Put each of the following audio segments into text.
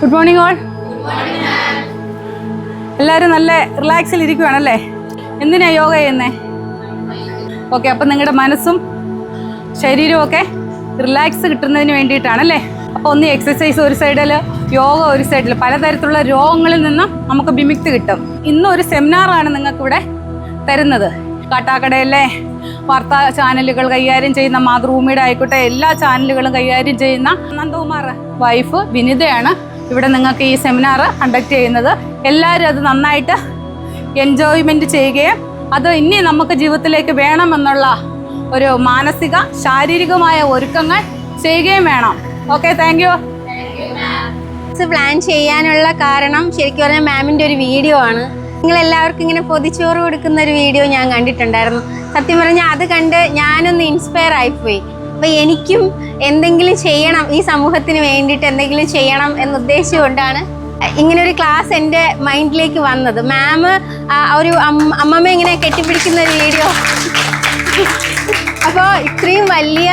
Good morning all. എല്ലാവരും നല്ല റിലാക്സിൽ ഇരിക്കുകയാണല്ലേ? എന്തിനാ യോഗ ചെയ്യുന്നേ? ഓക്കെ, അപ്പം നിങ്ങളുടെ മനസ്സും ശരീരവും ഒക്കെ റിലാക്സ് കിട്ടുന്നതിന് വേണ്ടിയിട്ടാണല്ലേ? അപ്പോൾ ഒന്ന് എക്സസൈസ് ഒരു സൈഡിൽ, യോഗ ഒരു സൈഡിൽ, പലതരത്തിലുള്ള രോഗങ്ങളിൽ നിന്നും നമുക്ക് വിമുക്തി കിട്ടും. ഇന്നൊരു സെമിനാറാണ് നിങ്ങൾക്കിവിടെ തരുന്നത്. കാട്ടാക്കടയിലെ വാർത്താ ചാനലുകൾ കൈകാര്യം ചെയ്യുന്ന മാതൃഭൂമിയുടെ ആയിക്കോട്ടെ, എല്ലാ ചാനലുകളും കൈകാര്യം ചെയ്യുന്ന നന്ദകുമാർ വൈഫ് വിനിതയാണ് ഇവിടെ നിങ്ങൾക്ക് ഈ സെമിനാർ കണ്ടക്ട് ചെയ്യുന്നത്. എല്ലാവരും അത് നന്നായിട്ട് എൻജോയ്മെൻറ്റ് ചെയ്യുകയും അത് ഇനി നമുക്ക് ജീവിതത്തിലേക്ക് വേണമെന്നുള്ള ഒരു മാനസിക ശാരീരികമായ ഒരുക്കങ്ങൾ ചെയ്യുകയും വേണം. Okay, thank you. പ്ലാൻ ചെയ്യാനുള്ള കാരണം ശരിക്കും പറഞ്ഞാൽ മാമിൻ്റെ ഒരു വീഡിയോ ആണ്. നിങ്ങളെല്ലാവർക്കും ഇങ്ങനെ പൊതിച്ചോറ് കൊടുക്കുന്ന ഒരു വീഡിയോ ഞാൻ കണ്ടിട്ടുണ്ടായിരുന്നു. സത്യം പറഞ്ഞാൽ അത് കണ്ട് ഞാനൊന്ന് ഇൻസ്പയർ ആയിപ്പോയി. അപ്പോൾ എനിക്കും എന്തെങ്കിലും ചെയ്യണം, ഈ സമൂഹത്തിന് വേണ്ടിയിട്ട് എന്തെങ്കിലും ചെയ്യണം എന്നുദ്ദേശിച്ചുകൊണ്ടാണ് ഇങ്ങനൊരു ക്ലാസ് എൻ്റെ മൈൻഡിലേക്ക് വന്നത്. മാം ഒരു അമ്മമ്മ ഇങ്ങനെ കെട്ടിപ്പിടിക്കുന്ന ഒരു വീഡിയോ. അപ്പോൾ ഇത്രയും വലിയ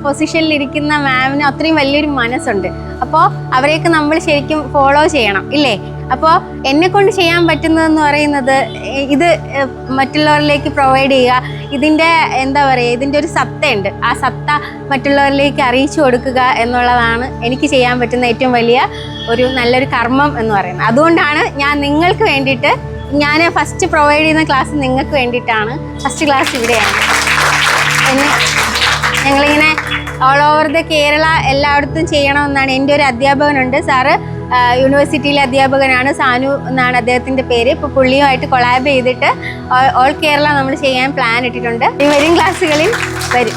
പൊസിഷനിലിരിക്കുന്ന മാമിന് അത്രയും വലിയൊരു മനസ്സുണ്ട്. അപ്പോൾ അവരെയൊക്കെ നമ്മൾ ശരിക്കും ഫോളോ ചെയ്യണം, ഇല്ലേ? അപ്പോൾ എന്നെക്കൊണ്ട് ചെയ്യാൻ പറ്റുന്നതെന്ന് പറയുന്നത് ഇത് മറ്റുള്ളവരിലേക്ക് പ്രൊവൈഡ് ചെയ്യുക. ഇതിൻ്റെ എന്താ പറയുക, ഇതിൻ്റെ ഒരു സത്തയുണ്ട്. ആ സത്ത മറ്റുള്ളവരിലേക്ക് അറിയിച്ചു കൊടുക്കുക എന്നുള്ളതാണ് എനിക്ക് ചെയ്യാൻ പറ്റുന്ന ഏറ്റവും വലിയ ഒരു നല്ലൊരു കർമ്മം എന്ന് പറയുന്നത്. അതുകൊണ്ടാണ് ഞാൻ നിങ്ങൾക്ക് വേണ്ടിയിട്ട്, ഞാൻ ഫസ്റ്റ് പ്രൊവൈഡ് ചെയ്യുന്ന ക്ലാസ് നിങ്ങൾക്ക് വേണ്ടിയിട്ടാണ്. ഫസ്റ്റ് ക്ലാസ് ഇവിടെയാണ്. പിന്നെ ഞങ്ങളിങ്ങനെ ഓൾ ഓവർ ദ കേരള എല്ലായിടത്തും ചെയ്യണമെന്നാണ്. എൻ്റെ ഒരു അധ്യാപകനുണ്ട്, സാറ് യൂണിവേഴ്സിറ്റിയിലെ അധ്യാപകനാണ്, സാനു എന്നാണ് അദ്ദേഹത്തിൻ്റെ പേര്. ഇപ്പോൾ പുള്ളിയുമായിട്ട് കൊളാബ് ചെയ്തിട്ട് ഓൾ കേരള നമ്മൾ ചെയ്യാൻ പ്ലാൻ ഇട്ടിട്ടുണ്ട്. ഈ വരും ക്ലാസ്സുകളിൽ വരും.